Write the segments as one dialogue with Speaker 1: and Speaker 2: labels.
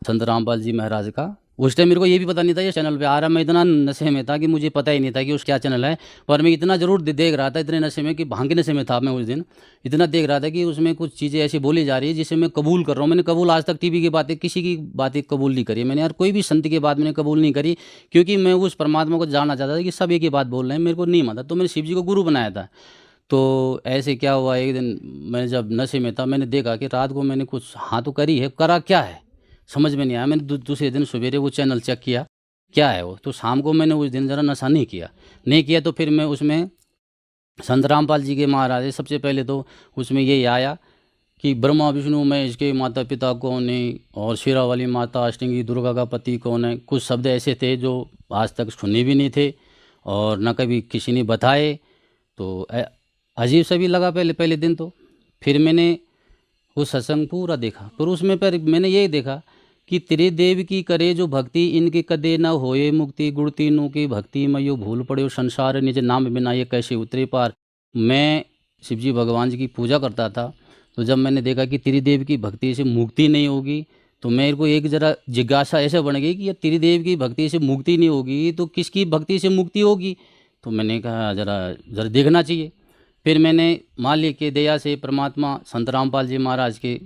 Speaker 1: संत रामपाल जी महाराज का। उस टाइम मेरे को ये भी पता नहीं था ये चैनल पे आ रहा, मैं इतना नशे में था कि मुझे पता ही नहीं था कि उस क्या चैनल है। पर मैं इतना ज़रूर देख रहा था, इतने नशे में कि भांग के नशे में था मैं उस दिन। इतना देख रहा था कि उसमें कुछ चीज़ें ऐसी बोली जा रही है जिसे मैं कबूल कर रहा हूँ। मैंने कबूल आज तक टीवी की बातें, किसी की बातें कबूल नहीं करी मैंने, यार कोई भी संत की बात मैंने कबूल नहीं करी, क्योंकि मैं उस परमात्मा को जानना चाहता था कि सब एक ही बात बोल रहे हैं, मेरे को नहीं मानता। तो मैंने शिव जी को गुरु बनाया था। तो ऐसे क्या हुआ, एक दिन मैं जब नशे में था, मैंने देखा कि रात को मैंने कुछ हाँ तो करी है, करा क्या है समझ में नहीं आया। मैंने दूसरे दिन सवेरे वो चैनल चेक किया क्या है वो, तो शाम को मैंने उस दिन ज़रा नशा नहीं किया। तो फिर मैं उसमें संत रामपाल जी के महाराज है, सबसे पहले तो उसमें यही आया कि ब्रह्मा विष्णु महेश के माता पिता कौन है, और शेरा वाली माता अष्टंगी दुर्गा का पति कौन है। कुछ शब्द ऐसे थे जो आज तक सुने भी नहीं थे और न कभी किसी ने बताए। तो अजीब सा भी लगा पहले पहले दिन तो। फिर मैंने वो सत्संग पूरा देखा, पर उसमें पर मैंने यही देखा कि त्रिदेव की करे जो भक्ति, इनके कदे न होए मुक्ति, गुण तीनों की भक्ति में यो भूल पड़े संसार, निज नाम बिना ये कैसे उतरे पार। मैं शिवजी भगवान जी की पूजा करता था, तो जब मैंने देखा कि त्रिदेव की भक्ति से मुक्ति नहीं होगी, तो मेरे को एक ज़रा जिज्ञासा ऐसे बन गई कि ये त्रिदेव की भक्ति से मुक्ति नहीं होगी तो किसकी भक्ति से मुक्ति होगी। तो मैंने कहा ज़रा ज़रा देखना चाहिए। फिर मैंने मालिक के दया से, परमात्मा संत रामपाल जी महाराज के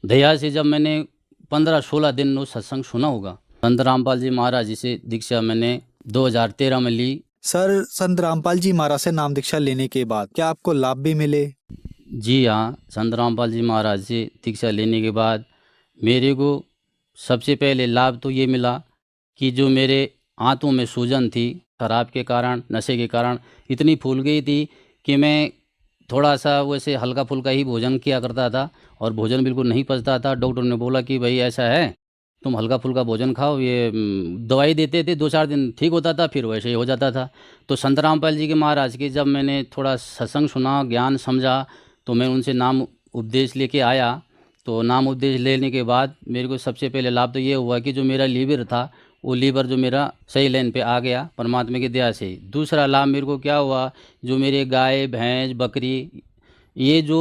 Speaker 1: दया से, जब मैंने 15-16 दिन वो सत्संग सुना होगा, संत रामपाल जी महाराज जी से दीक्षा मैंने 2013 में ली।
Speaker 2: सर, संत रामपाल जी महाराज से नाम दीक्षा लेने के बाद क्या आपको लाभ भी मिले?
Speaker 1: जी हाँ, संत रामपाल जी महाराज से दीक्षा लेने के बाद मेरे को सबसे पहले लाभ तो ये मिला कि जो मेरे आंतों में सूजन थी शराब के कारण, नशे के कारण इतनी फूल गई थी कि मैं थोड़ा सा वैसे हल्का फुल्का ही भोजन किया करता था और भोजन बिल्कुल नहीं पचता था। डॉक्टर ने बोला कि भाई ऐसा है, तुम हल्का फुल्का भोजन खाओ। ये दवाई देते थे, 2-4 दिन ठीक होता था, फिर वैसे ही हो जाता था। तो संत रामपाल जी के महाराज की जब मैंने थोड़ा सत्संग सुना, ज्ञान समझा, तो मैं उनसे नाम उपदेश लेके आया। तो नाम उपदेश लेने के बाद मेरे को सबसे पहले लाभ तो ये हुआ कि जो मेरा लीवर था, वो लीवर जो मेरा सही लाइन पे आ गया परमात्मा की दया से। दूसरा लाभ मेरे को क्या हुआ, जो मेरे गाय भैंस बकरी ये जो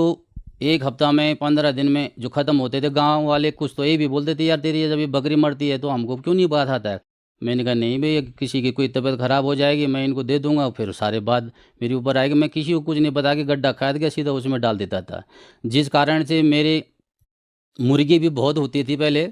Speaker 1: एक हफ्ता में 15 दिन में जो ख़त्म होते थे, गांव वाले कुछ तो ये भी बोलते थे यार तेरी ये जब ये बकरी मरती है तो हमको क्यों नहीं बात आता है। मैंने कहा नहीं भाई, किसी की कोई तबीयत ख़राब हो जाएगी मैं इनको दे दूंगा, फिर सारे बात मेरे ऊपर आएगी। मैं किसी को कुछ नहीं बता के गड्ढा खाद के सीधा उसमें डाल देता था, जिस कारण से मेरे मुर्गी भी बहुत होती थी पहले।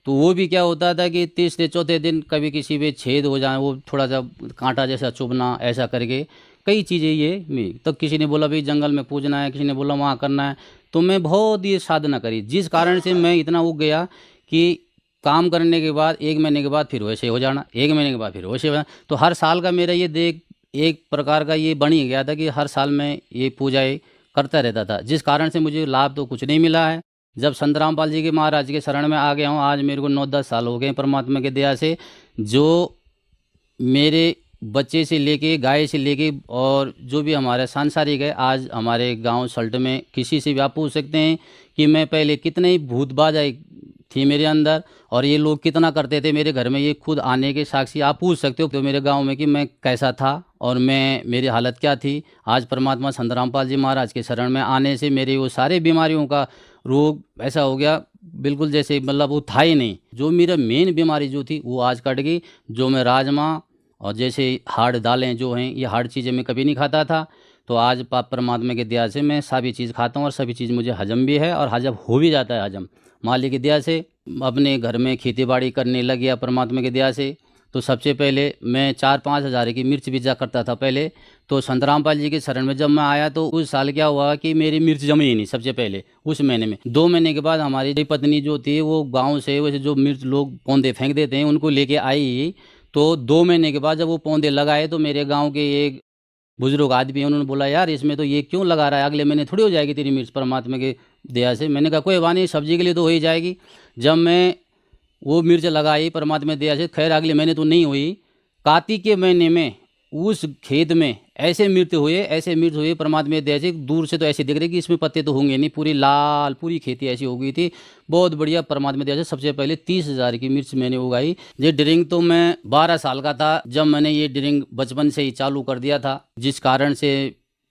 Speaker 1: तो वो भी क्या होता था कि तीसरे चौथे दिन कभी किसी पे छेद हो जाए, वो थोड़ा सा कांटा जैसा चुभना, ऐसा करके कई चीज़ें ये तब किसी ने बोला भाई जंगल में पूजना है, किसी ने बोला वहाँ करना है। तो मैं बहुत ये साधना करी, जिस कारण से मैं इतना उग गया कि काम करने के बाद 1 महीने के बाद फिर वैसे हो जाना, 1 महीने के बाद फिर वैसे हो जाना। तो हर साल का मेरा ये देख एक प्रकार का ये बन ही गया था कि हर साल मैं ये पूजाएँ करता रहता था, जिस कारण से मुझे लाभ तो कुछ नहीं मिला है। जब संत रामपाल जी के महाराज के शरण में आ गया हूँ, आज मेरे को 9-10 साल हो गए परमात्मा की दया से। जो मेरे बच्चे से लेके गाय से लेके और जो भी हमारे सांसारिक है, आज हमारे गांव सल्ट में किसी से भी आप पूछ सकते हैं कि मैं पहले कितने ही भूतबाज थी मेरे अंदर और ये लोग कितना करते थे मेरे घर में, ये खुद आने के साक्षी आप पूछ सकते हो तो मेरे गांव में कि मैं कैसा था और मैं मेरी हालत क्या थी। आज परमात्मा संत रामपाल जी महाराज के शरण में आने से मेरे वो सारे बीमारियों का रोग ऐसा हो गया बिल्कुल जैसे मतलब वो था ही नहीं। जो मेरा मेन बीमारी जो थी वो आज कट गई। जो मैं राजमा और जैसे हार्ड दालें जो हैं, ये हार्ड चीज़ें मैं कभी नहीं खाता था, तो आज परमात्मा की दया से मैं सभी चीज़ खाता हूँ और सभी चीज़ मुझे हजम भी है और हजम हो भी जाता है। हजम मालिक की दया से अपने घर में खेती बाड़ी करने लग गया परमात्मा की दया से। तो सबसे पहले मैं 4-5 हज़ार की मिर्च बीजा करता था पहले। तो संत रामपाल जी के शरण में जब मैं आया तो उस साल क्या हुआ कि मेरी मिर्च जमी ही नहीं। सबसे पहले उस महीने में 2 महीने के बाद हमारी पत्नी जो थी वो गांव से वैसे जो मिर्च लोग पौधे फेंक देते हैं उनको लेके आई। तो 2 महीने के बाद जब वो पौधे लगाए तो मेरे गाँव के एक बुजुर्ग आदमी है, उन्होंने बोला यार इसमें तो ये क्यों लगा रहा है, अगले महीने थोड़ी हो जाएगी तेरी मिर्च परमात्मा की दया से। मैंने कहा कोई बात नहीं, सब्जी के लिए तो हो ही जाएगी। जब मैं वो मिर्च लगाई परमात्मा की दया से, खैर अगले महीने तो नहीं हुई, कार्तिक के महीने में उस खेत में ऐसे मिर्च हुए परमात्मा की दया से। दूर से तो ऐसे दिख रहे कि इसमें पत्ते तो होंगे नहीं, पूरी लाल पूरी खेती ऐसी हो गई थी, बहुत बढ़िया परमात्मा की दया से। सबसे पहले 30,000 की मिर्च मैंने उगाई। ये ड्रिंक तो मैं 12 साल का था जब मैंने ये ड्रिंक बचपन से ही चालू कर दिया था, जिस कारण से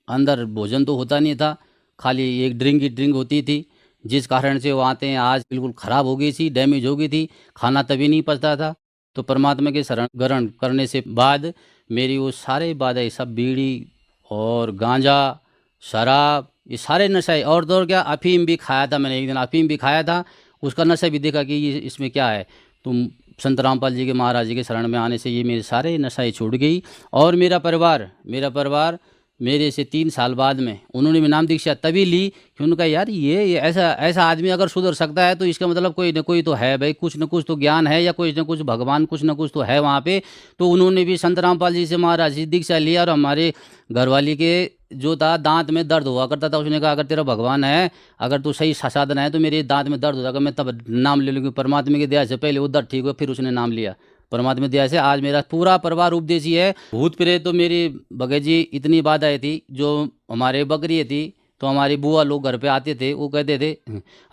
Speaker 1: अंदर भोजन तो होता नहीं था, खाली एक ड्रिंक की ड्रिंक होती थी। जिस कारण से वो आते हैं आज बिल्कुल ख़राब हो गई थी, डैमेज हो गई थी, खाना तभी नहीं पचता था। तो परमात्मा के शरण ग्रहण करने से बाद मेरी वो सारे बाधाएँ सब बीड़ी और गांजा, शराब, ये सारे नशे और तो और क्या अफ़ीम भी खाया था मैंने, एक दिन अफ़ीम भी खाया था, उसका नशा भी देखा कि ये इसमें क्या है। तो संत रामपाल जी के महाराज जी के शरण में आने से ये मेरे सारे नशाएँ छूट गई। और मेरा परिवार मेरे से 3 साल बाद में उन्होंने भी नाम दीक्षा तभी ली कि उनका यार ये ऐसा ऐसा आदमी अगर सुधर सकता है तो इसका मतलब कोई न कोई तो है भाई, कुछ न कुछ तो ज्ञान है या कुछ न कुछ भगवान कुछ न कुछ तो है वहाँ पे। तो उन्होंने भी संत रामपाल जी से महाराज जी दीक्षा लिया। और हमारे घरवाली के जो था दांत में दर्द हुआ करता था, उसने कहा अगर तेरा भगवान है, अगर तू सही साधन है तो मेरे दांत में दर्द हो जाएगा, मैं तब नाम ले लूँगी। परमात्मा की दया से पहले वो दर्द ठीक हुआ, फिर उसने नाम लिया। परमात्मा की दया से आज मेरा पूरा परिवार उपदेशी है। भूत प्रेत तो मेरी भगत जी इतनी बाधाएं थी, जो हमारे बकरी थी तो हमारी बुआ लोग घर पे आते थे, वो कहते थे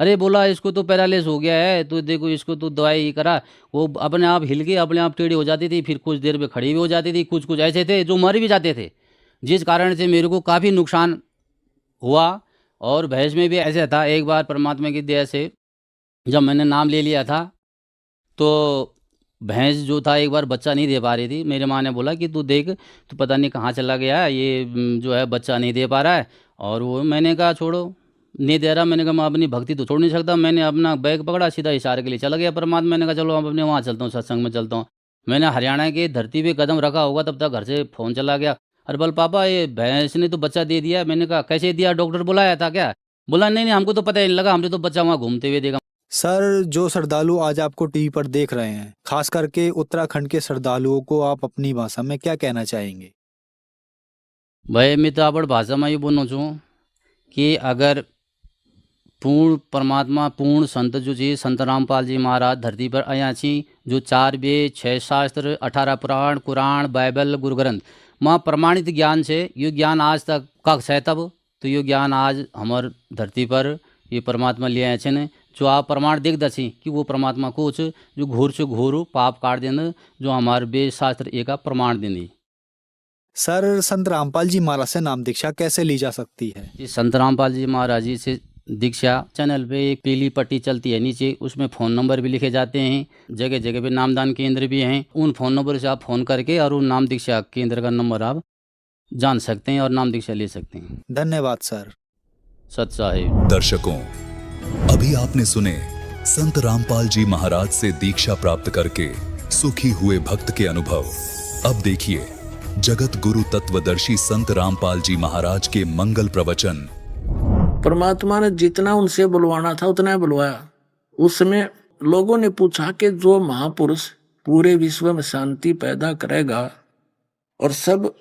Speaker 1: अरे बोला इसको तो पैरालिस हो गया है, तो देखो इसको तो दवाई ही करा। वो अपने आप हिल के अपने आप टेढ़ी हो जाती थी, फिर कुछ देर में खड़ी भी हो जाती थी। कुछ कुछ ऐसे थे जो मर भी जाते थे, जिस कारण से मेरे को काफ़ी नुकसान हुआ। और भैंस में भी ऐसा था, एक बार परमात्मा की दया से जब मैंने नाम ले लिया था तो भैंस जो था एक बार बच्चा नहीं दे पा रही थी। मेरे माँ ने बोला कि तू देख, तू पता नहीं कहाँ चला गया है, ये जो है बच्चा नहीं दे पा रहा है। और वो मैंने कहा छोड़ो, नहीं दे रहा। मैंने कहा मैं अपनी भक्ति तो छोड़ नहीं सकता। मैंने अपना बैग पकड़ा, सीधा इशारे के लिए चला गया परमात्मा। मैंने कहा चलो अब अपने वहाँ चलता हूँ, सत्संग में चलता हूँ। मैंने हरियाणा की धरती पे कदम रखा होगा तब तक घर से फ़ोन चला गया, अरे बोल पापा ये भैंस ने तो बच्चा दे दिया। मैंने कहा कैसे दिया, डॉक्टर बुलाया था क्या? बोला नहीं नहीं हमको तो पता ही नहीं लगा, हमने तो बच्चा वहाँ घूमते हुए देखा।
Speaker 2: सर, जो श्रद्धालु आज आपको टीवी पर देख रहे हैं, खास करके उत्तराखंड के श्रद्धालुओं को आप अपनी भाषा में क्या कहना चाहेंगे?
Speaker 1: भाई मैं तो आपण भाषा में ये बोलना चाहूँ कि अगर पूर्ण परमात्मा पूर्ण संत जो जी संत रामपाल जी महाराज धरती पर आया छी, जो 4 वेद 6 शास्त्र 18 पुराण कुरान बाइबल गुरु ग्रंथ माँ प्रमाणित ज्ञान से ये ज्ञान आज तक का है, तब तो ये ज्ञान आज हमार धरती पर ये परमात्मा ले आए छे। जो आप प्रमाण देख दसी कि वो परमात्मा कुछ जो घोर से घोर पाप काट देने, जो हमारे वेद शास्त्र एक प्रमाण देने।
Speaker 2: सर, संत रामपाल जी महाराज से नाम दीक्षा कैसे ली जा सकती है?
Speaker 1: जी संत रामपाल जी महाराज जी से दीक्षा चैनल पे एक पीली पट्टी चलती है नीचे, उसमें फ़ोन नंबर भी लिखे जाते हैं। जगह जगह पे नामदान केंद्र भी हैं, उन फ़ोन नंबर से आप फ़ोन करके और उन नाम दीक्षा केंद्र का नंबर आप जान सकते हैं और नाम दीक्षा ले सकते हैं।
Speaker 2: धन्यवाद सर।
Speaker 1: सत साहिब।
Speaker 3: दर्शकों, अभी आपने सुने संत रामपाल जी महाराज से दीक्षा प्राप्त करके सुखी हुए भक्त के अनुभव। अब देखिए जगत गुरु तत्वदर्शी संत रामपाल जी महाराज के मंगल प्रवचन।
Speaker 4: परमात्मा ने जितना उनसे बुलवाना था उतना बुलवाया। उस समय लोगों ने पूछा कि जो महापुरुष पूरे विश्व में शांति पैदा करेगा और सब